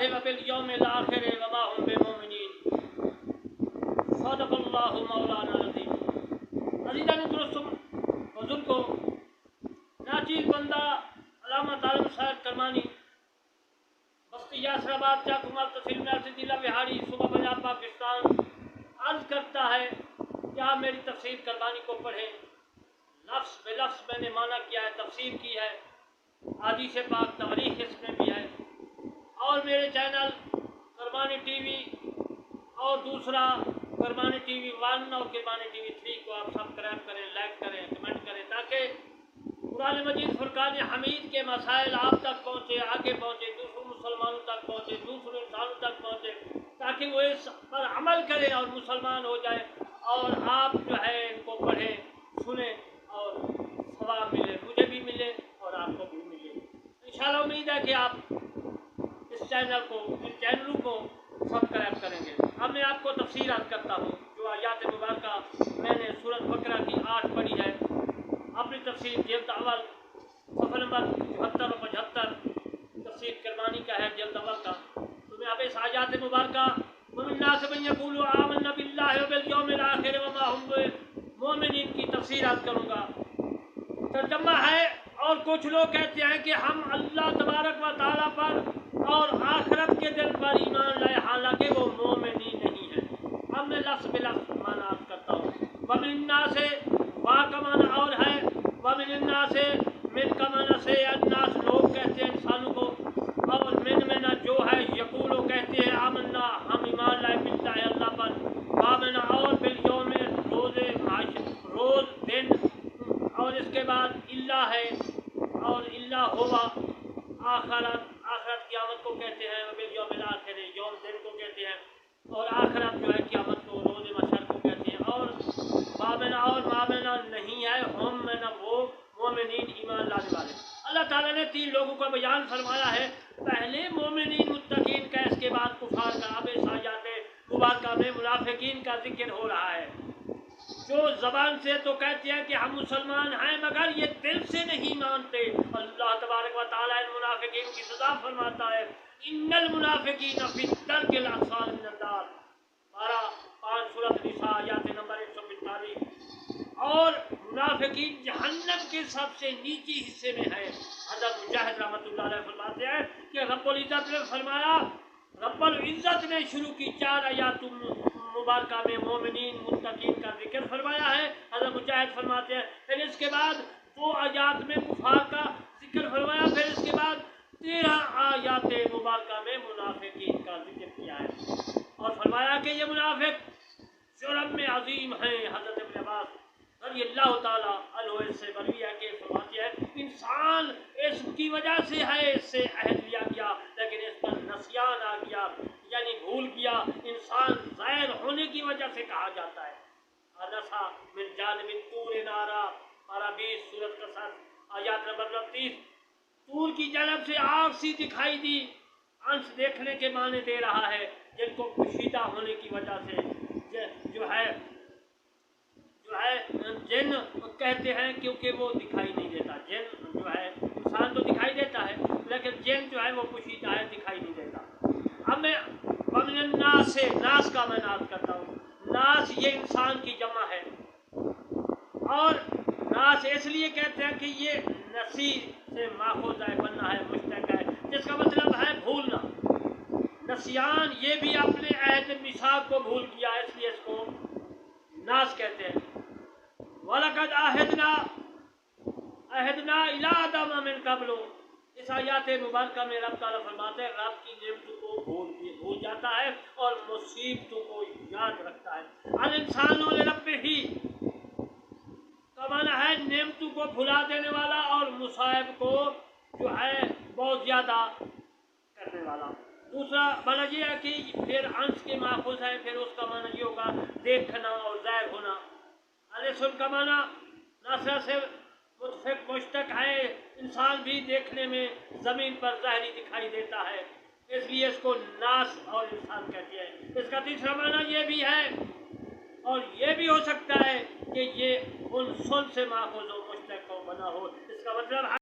बिल्लाहि व बिल यौमिल आखिर व मा हुम बिमुमिनीन। सदक़ल्लाहु मौलाना अज़ीम। अज़ीज़ान दोस्तों, बुजुर्गों, नाचीज़ बंदा अल्लामा तालिब साहब करमानी बस्ती यासराबाद चाकुमाल तहसील में जिला बिहारी सूबा पंजाब पाकिस्तान अर्ज करता है कि आप मेरी तफसीर करमानी को पढ़ें। लफ्ज़ बेलफ्ज़ मैंने माना किया है, तफसीर की है, हदीस पाक तारीख इसमें भी है। और मेरे चैनल करमानी टीवी और दूसरा करमानी टीवी 1 और करमानी टीवी 3 को आप सब्सक्राइब करें, लाइक करें, कमेंट करें, ताकि कुरान मजीद फुरकान हमीद के मसाइल आप तक पहुँचे, आगे पहुँचे, दूसरों मुसलमानों तक पहुँचे, दूसरे इंसानों तक पहुँचे, ताकि वो इस पर अमल करें और मुसलमान हो जाए। और आप जो है इनको पढ़ें, सुने और सवाब मिले, मुझे भी मिले और आपको भी मिले। इंशाअल्लाह उम्मीद है कि आप इस चैनल को, इन चैनलों को सब्सक्राइब करेंगे। अब मैं आपको तफसीर अर्ज करता हूँ जो आयात मुबारक मैंने सूरत बकरा की 8 पढ़ी है। अपनी तफसीर जल्द अव्वल सफ़र नंबर 74 और 75 तफसीर करमानी का है, जल्द अव्वल का। तो मैं अब इस आयात मुबारक वमिन्नास मन यक़ूलु आमन्ना बिल्लाहि व बिल यौमिल आखिर व मा हुम बिमुमिनीन की तफसीर अर्ज करूँगा। तर्जुमा है, और कुछ लोग कहते हैं कि हम अल्लाह तबारक व तआला पर और आखिरत के दिन पर ईमान लाए, हालांकि वो मोमिनीन नहीं है। अब मैं लफ्ज़ बिलफ्ज़ माना अर्ज करता हूँ। वमिन्नास से वाह का माना और है, वमिन्नास से मिन का माना से अन्नास लोग कहते हैं इंसानों को, और मिन में ना जो है यकूलो कहते हैं आमन्ना हम ईमान लाए बिल्लाहि अल्लाह पर, आमना और बिल यौम रोज़े रोज़ दिन, और इसके बाद इल्ला है और इल्ला होगा आखरत, आखरत क़यामत को कहते हैं, बिल यौमिल आखिर यौम दिन को कहते हैं, और आखरत जो है क़यामत को रोज़ महशर को कहते हैं। और माबेना और माबेना नहीं है हम में न वो मोमिनीन ईमान लाने वाले। अल्लाह ताला ने 3 लोगों का बयान फरमाया है, पहले मोमिनीन मुत्तकीन का, इसके बाद कुफार का। अब इस आयत मुबारका में मुनाफिकीन का जिक्र हो रहा है, जो ज़बान से तो कहते हैं कि हम मुसलमान हैं मगर ये दिल से नहीं मानते। अल्लाह तबारक व तआला इन मुनाफिकीन की सज़ा फरमाता है, इन्नल मुनाफिकीन फी दर्किल अस्फाल मिनन नार। 5 सूरत निसा आयत नंबर 145। और मुनाफिकीन जहन्नम के सबसे नीचे हिस्से में है। हज़रत मुजाहिद रहमतुल्लाह अलैह फरमाते हैं कि रब्बुल इज़्ज़त ने फरमाया, रब्बुल इज़्ज़त ने शुरू की 4 आयत मुबारका में मोमिनीन मुत्तकीन का जिक्र फरमाया है। हज़रत मुजाहिद फरमाते हैं, फिर इसके बाद 2 आयत में कुफार का जिक्र फरमाया, फिर इसके बाद 13 आयत मुबारका में मुनाफिकीन का जिक्र किया है, और फरमाया कि ये मुनाफिक जुर्म में अजीम हैं। हज़रत इब्न अब्बास रज़ियल्लाहु ताला अन्हु से बरी है कि फरमाते हैं, इंसान इसकी वजह से है, इससे अहद लिया गया लेकिन इस पर नसियान आ गया, यानी भूल गया। इंसान ज़ाहिर होने की वजह से कहा जाता है। अनसा मिन जानिबि तूर नारा, पारा 20 सूरत का 7 आयत नंबर 29। तूर की जानब से आग सी दिखाई दी, अंश देखने के माने दे रहा है, जिनको पोशीदा होने की वजह से जो है जिन कहते हैं, क्योंकि वो दिखाई नहीं देता। जिन जो है, इंसान तो दिखाई देता है लेकिन जिन जो है वो पोशीदा है, दिखाई नहीं देता। अब मैं वमिन नास से, नास का मैं नास करता हूँ। नास ये इंसान की जमा है, और नास इसलिए कहते हैं कि ये नसी से माखूज़ है, बनना है, मुश्तक है, जिसका मतलब है भूलना। नसियान ये भी अपने अहद मिसाक को भूल गया, इसलिए इसको नास कहते हैं। वलक़द अहदना इला आदम मिन क़ब्लु, इस आयत मुबारका में रब ताला फरमाते हैं, रब की नेमतों को भूल जाता है और मुसीबतों को याद रखता है। अल इंसानु लिरब्बिही का माना है नेमतों को भुला देने वाला और मुसाइब को जो है बहुत ज़्यादा करने वाला। दूसरा माना ये है कि फिर अंश के माखूज़ है, फिर उसका माना ये होगा देखना और ज़ाहिर होना। अलैसुन का माना नासरा से मुतफ़िक मुश्तक है, इंसान भी देखने में ज़मीन पर ज़ाहिरी दिखाई देता है, इसलिए इसको नास और इंसान कहते हैं। इसका तीसरा माना ये भी है, और ये भी हो सकता है कि ये उन सुन से माखूज़ हो, मुश्तक हो, बना हो। इसका मतलब